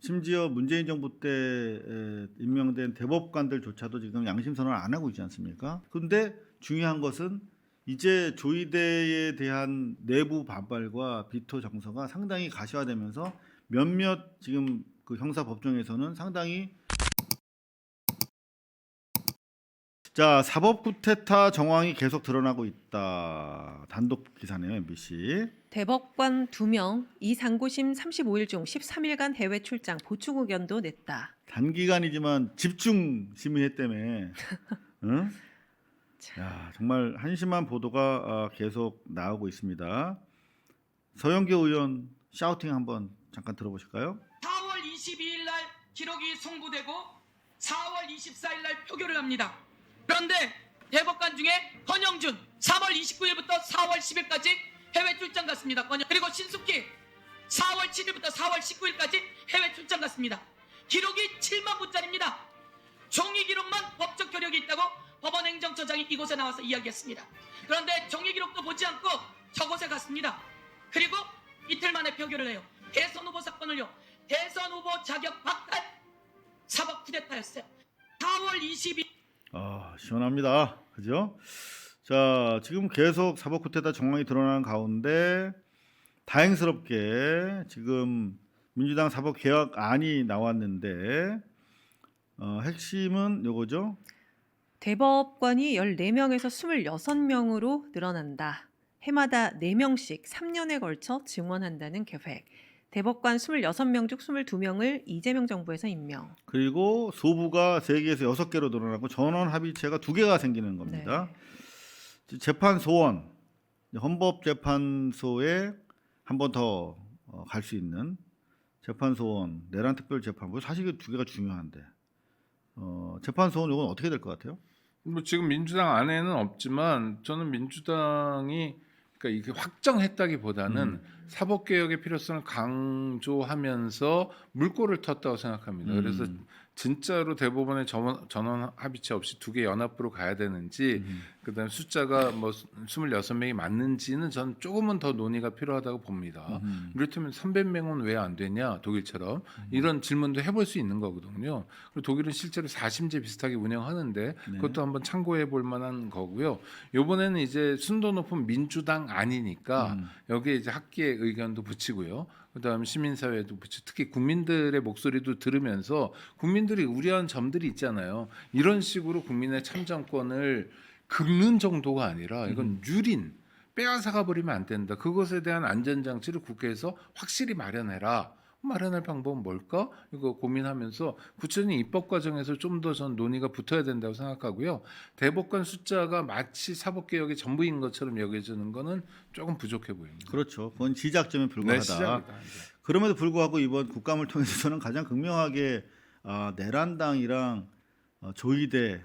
심지어 문재인 정부 때 임명된 대법관들조차도 지금 양심 선언을 안 하고 있지 않습니까? 그런데 중요한 것은 이제 조의대에 대한 내부 반발과 비토 정서가 상당히 가시화되면서 몇몇 지금 그 형사 법정에서는 상당히 사법 쿠데타 정황이 계속 드러나고 있다. 단독 기사네요, MBC. 대법관 2명, 이상고심 35일 중 13일간 해외 출장 보충 의견도 냈다. 단기간이지만 집중 심의했다며. 응? 야, 정말 한심한 보도가 계속 나오고 있습니다. 서영교 의원 샤우팅 한번 잠깐 들어보실까요? 4월 22일 날 기록이 송부되고 4월 24일 날 표결을 합니다. 그런데 대법관 중에 권영준 3월 29일부터 4월 10일까지 해외 출장 갔습니다. 그리고 신숙희 4월 7일부터 4월 19일까지 해외 출장 갔습니다. 기록이 7만 부짜리입니다. 종이 기록만 법적 효력이 있다고 법원행정처장이 이곳에 나와서 이야기했습니다. 그런데 종이 기록도 보지 않고 저곳에 갔습니다. 그리고 이틀 만에 표결을 해요. 대선 후보 사건을요. 대선 후보 자격 박탈 사법 쿠데타였어요. 4월 22일 시원합니다. 그죠? 자, 지금 계속 사법 쿠데타 정황이 드러나는 가운데 다행스럽게 지금 민주당 사법 개혁안이 나왔는데 핵심은 요거죠. 대법관이 14명에서 26명으로 늘어난다. 해마다 4명씩 3년에 걸쳐 증원한다는 계획. 대법관 26명 중 22명을 이재명 정부에서 임명. 그리고 소부가 3개에서 6개로 늘어나고 전원 합의체가 2개가 생기는 겁니다. 네. 재판 소원, 헌법재판소에 한 번 더 갈 수 있는 재판 소원, 내란 특별재판부 사실 이 2개가 중요한데 재판 소원 이건 어떻게 될 것 같아요? 뭐 지금 민주당 안에는 없지만 저는 민주당이 그러니까 이게 확정했다기보다는 사법 개혁의 필요성을 강조하면서 물꼬를 텄다고 생각합니다. 그래서 진짜로 대법원의 전원 합의체 없이 2개 연합부로 가야 되는지 그다음에 숫자가 뭐 26명이 맞는지는 전 조금은 더 논의가 필요하다고 봅니다. 이렇다면 300명은 왜 안 되냐 독일처럼 이런 질문도 해볼 수 있는 거거든요. 그리고 독일은 실제로 4심제 비슷하게 운영하는데 그것도 한번 참고해 볼 만한 거고요. 이번에는 이제 순도 높은 민주당 아니니까 여기에 이제 학계의 의견도 붙이고요. 그다음에 시민사회도 붙이고 특히 국민들의 목소리도 들으면서 국민들이 우려한 점들이 있잖아요. 이런 식으로 국민의 참정권을 긁는 정도가 아니라 이건 유린 빼앗아가 버리면 안 된다. 그것에 대한 안전장치를 국회에서 확실히 마련해라. 마련할 방법은 뭘까? 이거 고민하면서 구체적인 입법 과정에서 좀 더 전 논의가 붙어야 된다고 생각하고요. 대법관 숫자가 마치 사법개혁의 전부인 것처럼 여겨지는 거는 조금 부족해 보입니다. 그렇죠. 그건 시작점에 불과하다. 네, 시작이다. 그럼에도 불구하고 이번 국감을 통해서는 가장 극명하게 내란당이랑 조의대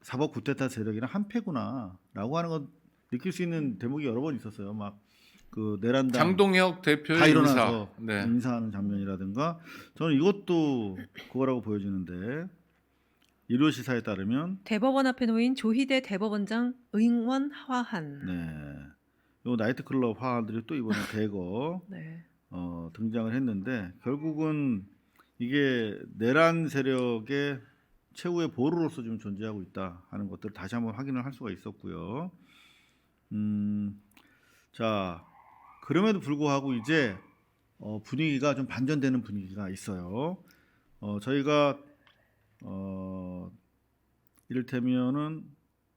사법 쿠데타 세력이랑 한패구나라고 하는 건 느낄 수 있는 대목이 여러 번 있었어요. 막 그 내란당 장동혁 대표의 다 일어나서 인사. 네. 인사하는 장면이라든가 저는 이것도 그거라고 보여지는데 일요 시사에 따르면 대법원 앞에 놓인 조희대 대법원장 응원 화한. 요 나이트클럽 화환들이 또 이번에 대거 네. 등장을 했는데 결국은 이게 내란 세력의 최후의 보루로서 지금 존재하고 있다 하는 것들을 다시 한번 확인을 할 수가 있었고요. 자, 그럼에도 불구하고 이제 분위기가 좀 반전되는 분위기가 있어요. 저희가 이를테면은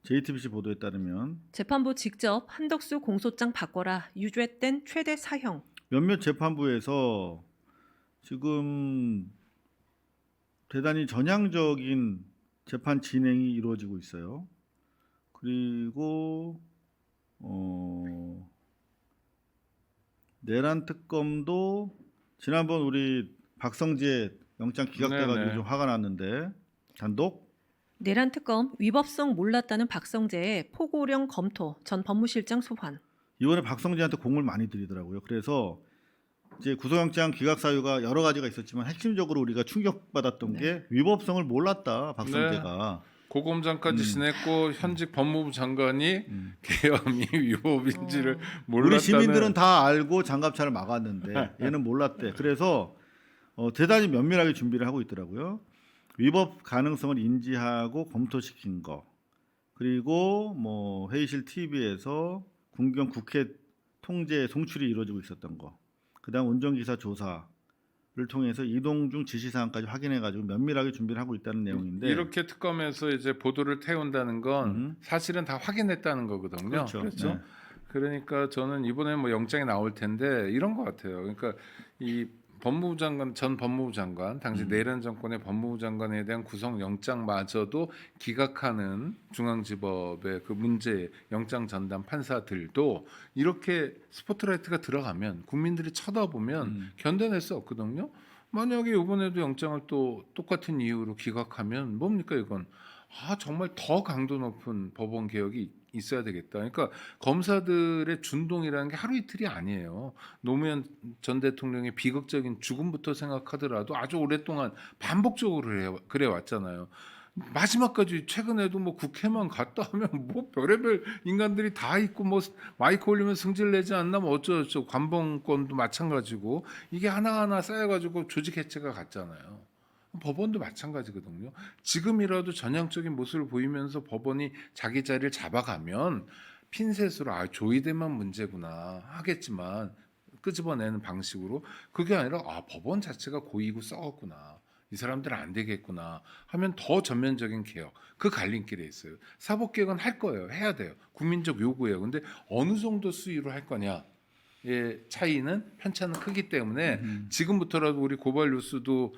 JTBC 보도에 따르면 재판부 직접 한덕수 공소장 바꿔라 유죄된 최대 사형. 몇몇 재판부에서 지금 대단히 전향적인 재판 진행이 이루어지고 있어요. 그리고 내란 특검도 지난번 우리 박성재 영장 기각돼가지고 좀 화가 났는데 단독 내란 특검 위법성 몰랐다는 박성재의 포고령 검토 전 법무실장 소환. 이번에 박성재한테 공을 많이 들이더라고요. 그래서 이제 구속영장 기각 사유가 여러 가지가 있었지만 핵심적으로 우리가 충격받았던 게 위법성을 몰랐다 박성재가. 고검장까지 지냈고 현직 법무부 장관이 계엄이 위법인지를 몰랐다는. 우리 시민들은 다 알고 장갑차를 막았는데 얘는 몰랐대. 그래서 대단히 면밀하게 준비를 하고 있더라고요. 위법 가능성을 인지하고 검토시킨 거, 그리고 뭐 회의실 TV에서 군경 국회 통제 송출이 이루어지고 있었던 거, 그다음 운전기사 조사를 통해서 이동 중 지시사항까지 확인해가지고 면밀하게 준비를 하고 있다는 내용인데, 이렇게 특검에서 이제 보도를 태운다는 건 사실은 다 확인했다는 거거든요. 그렇죠. 네. 그러니까 저는 이번에 뭐 영장이 나올 텐데 이런 것 같아요. 그러니까 이 법무부 장관, 전 법무부 장관, 당시 내란 정권의 법무부 장관에 대한 구속 영장마저도 기각하는 중앙지법의 그 문제 영장 전담 판사들도 이렇게 스포트라이트가 들어가면 국민들이 쳐다보면 견뎌낼 수 없거든요. 만약에 이번에도 영장을 또 똑같은 이유로 기각하면 뭡니까 이건? 정말 더 강도 높은 법원 개혁이 있어야 되겠다. 그러니까 검사들의 준동이라는 게 하루 이틀이 아니에요. 노무현 전 대통령의 비극적인 죽음부터 생각하더라도 아주 오랫동안 반복적으로 그래 왔잖아요. 마지막까지 최근에도 뭐 국회만 갔다 하면 뭐 별의별 인간들이 다 있고 뭐 마이크 올리면 승질 내지 않나 뭐 어쩌고저쩌고 관봉권도 마찬가지고 이게 하나하나 쌓여가지고 조직 해체가 갔잖아요. 법원도 마찬가지거든요. 지금이라도 전향적인 모습을 보이면서 법원이 자기 자리를 잡아가면 핀셋으로 조이대만 문제구나 하겠지만 끄집어내는 방식으로 그게 아니라 법원 자체가 고이고 썩었구나. 이 사람들은 안 되겠구나 하면 더 전면적인 개혁, 그 갈림길에 있어요. 사법개혁은 할 거예요. 해야 돼요. 국민적 요구예요. 근데 어느 정도 수위로 할 거냐. 의 차이는 편차는 크기 때문에 지금부터라도 우리 고발 뉴스도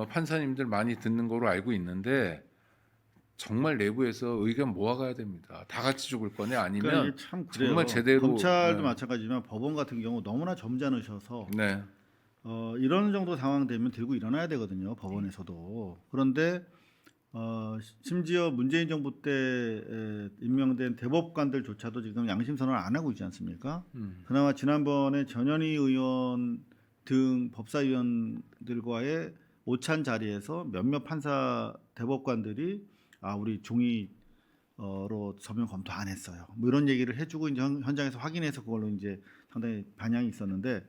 판사님들 많이 듣는 거로 알고 있는데 정말 내부에서 의견 모아가야 됩니다. 다 같이 죽을 거냐 아니면 그러니까 이게 참 그래요. 정말 제대로 검찰도 마찬가지지만 법원 같은 경우 너무나 점잖으셔서 네. 이런 정도 상황 되면 들고 일어나야 되거든요. 법원에서도. 그런데 심지어 문재인 정부 때 임명된 대법관들조차도 지금 양심 선언을 안 하고 있지 않습니까? 그나마 지난번에 전현희 의원 등 법사위원들과의 오찬 자리에서 몇몇 판사 대법관들이 우리 종이로 서면 검토 안 했어요. 뭐 이런 얘기를 해주고 이제 현장에서 확인해서 그걸로 이제 상당히 반향이 있었는데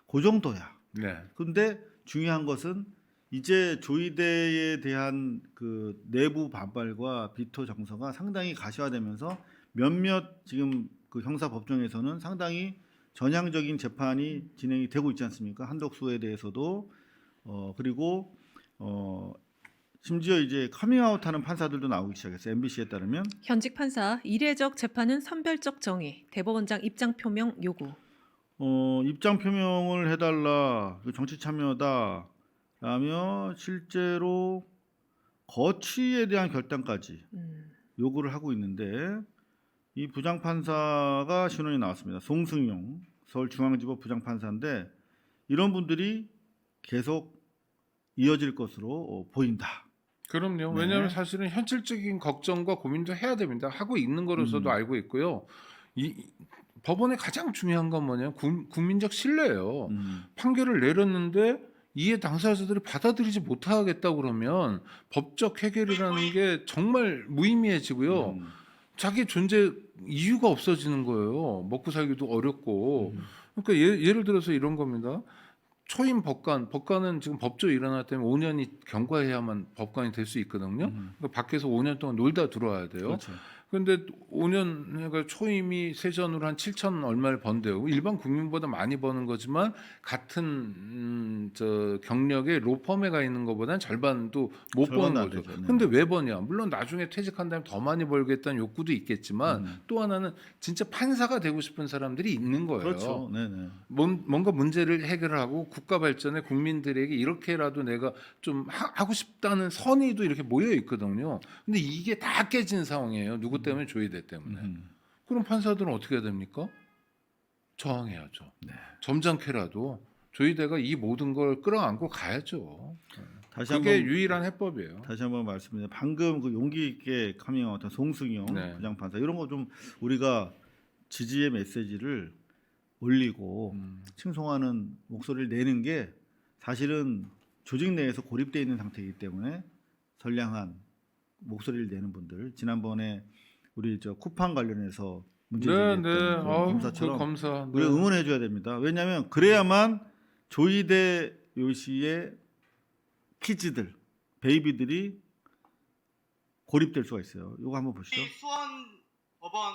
그 정도야. 네. 근데 중요한 것은 이제 조이대에 대한 그 내부 반발과 비토 정서가 상당히 가시화되면서 몇몇 지금 그 형사 법정에서는 상당히 전향적인 재판이 진행이 되고 있지 않습니까? 한덕수에 대해서도 그리고 심지어 이제 커밍아웃하는 판사들도 나오기 시작했어요. MBC에 따르면 현직 판사 이례적 재판은 선별적 정의, 대법원장 입장 표명 요구. 입장 표명을 해달라, 정치 참여다 라며 실제로 거취에 대한 결단까지 요구를 하고 있는데 이 부장판사가 신원이 나왔습니다. 송승용 서울중앙지법 부장판사인데 이런 분들이 계속 이어질 것으로 보인다. 그럼요. 네. 왜냐하면 사실은 현실적인 걱정과 고민도 해야 됩니다. 하고 있는 거로서도 알고 있고요. 이 법원의 가장 중요한 건 뭐냐면 국민적 신뢰예요. 판결을 내렸는데 이에 당사자들이 받아들이지 못하겠다고 그러면 법적 해결이라는 게 정말 무의미해지고요. 자기 존재 이유가 없어지는 거예요. 먹고 살기도 어렵고. 그러니까 예를 들어서 이런 겁니다. 초임 법관은 지금 법조 일어날 때면 5년이 경과해야만 법관이 될 수 있거든요. 그러니까 밖에서 5년 동안 놀다 들어와야 돼요. 그렇죠. 그런데 5년 그러니까 초임이 세전으로 한 7천 얼마를 번대요. 일반 국민보다 많이 버는 거지만 같은 저 경력에 로펌에 가 있는 것보다는 절반도 못 버는 거죠. 되죠. 네. 근데 왜 버냐? 물론 나중에 퇴직한 다음에 더 많이 벌겠다는 욕구도 있겠지만 또 하나는 진짜 판사가 되고 싶은 사람들이 있는 거예요. 그렇죠. 네네. 뭔가 문제를 해결하고 국가 발전에 국민들에게 이렇게라도 내가 좀 하고 싶다는 선의도 이렇게 모여 있거든요. 근데 이게 다 깨진 상황이에요. 누구 때문에? 조이대 때문에. 그럼 판사들은 어떻게 해야 됩니까? 저항해야죠. 네. 점잖게라도 조이대가 이 모든 걸 끌어안고 가야죠. 다시 그게 한번 유일한 해법이에요. 다시 한번 말씀드립니다. 방금 그 용기 있게 커밍아웃한 송승용 네. 부장판사 이런 거 좀 우리가 지지의 메시지를 올리고 칭송하는 목소리를 내는 게 사실은 조직 내에서 고립되어 있는 상태이기 때문에 선량한 목소리를 내는 분들 지난번에 우리 저 쿠팡 관련해서 문제 제기했던 그 검사처럼 그 검사. 우리가 응원해 줘야 됩니다. 왜냐하면 그래야만 조이대 요시의 키즈들, 베이비들이 고립될 수가 있어요. 이거 한번 보시죠. 이 수원 법원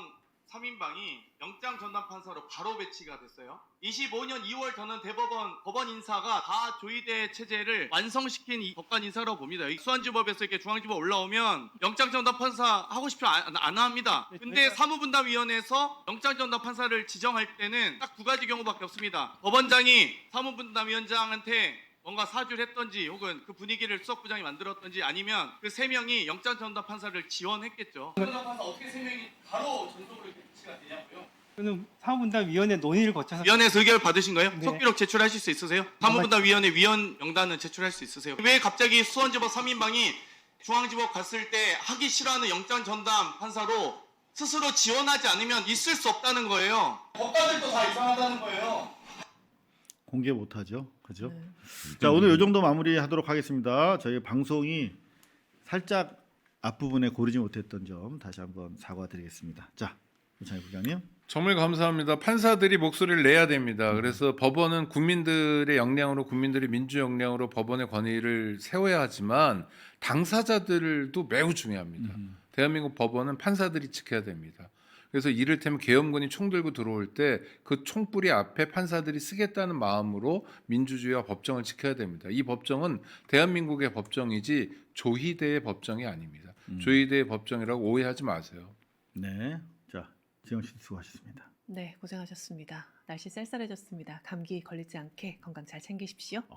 3인방이 영장 전담 판사로 바로 배치가 됐어요. 25년 2월 저는 대법원 법원 인사가 다 조의대 체제를 완성시킨 이 법관 인사라고 봅니다. 이 수원지법에서 이렇게 중앙지법 올라오면 영장 전담 판사 하고 싶으면 안 합니다. 근데 사무분담위원회에서 영장 전담 판사를 지정할 때는 딱 두 가지 경우밖에 없습니다. 법원장이 사무분담위원장한테 뭔가 사주를 했던지 혹은 그 분위기를 수석부장이 만들었던지 아니면 그 세 명이 영장 전담 판사를 지원했겠죠. 전담 판사 어떻게 세 명이 바로 전속으로 배치가 되냐고요? 저는 사무분담위원회 논의를 거쳐서 위원회에서 의결 받으신 거예요? 네. 속기록 제출하실 수 있으세요? 사무분담위원회 위원 명단은 제출할 수 있으세요? 왜 갑자기 수원지법 3인방이 중앙지법 갔을 때 하기 싫어하는 영장 전담 판사로 스스로 지원하지 않으면 있을 수 없다는 거예요. 법관들도 다 이상하다는 거예요. 공개 못하죠, 그죠? 네. 자, 오늘 이 정도 마무리하도록 하겠습니다. 저희 방송이 살짝 앞부분에 고르지 못했던 점 다시 한번 사과드리겠습니다. 자, 이창희 부장님. 정말 감사합니다. 판사들이 목소리를 내야 됩니다. 그래서 법원은 국민들의 역량으로 국민들의 민주 역량으로 법원의 권위를 세워야 하지만 당사자들도 매우 중요합니다. 대한민국 법원은 판사들이 지켜야 됩니다. 그래서 이를테면 계엄군이 총 들고 들어올 때 그 총뿌리 앞에 판사들이 쓰겠다는 마음으로 민주주의와 법정을 지켜야 됩니다. 이 법정은 대한민국의 법정이지 조희대의 법정이 아닙니다. 조희대의 법정이라고 오해하지 마세요. 네, 자, 지영 씨 수고하셨습니다. 네, 고생하셨습니다. 날씨 쌀쌀해졌습니다. 감기 걸리지 않게 건강 잘 챙기십시오.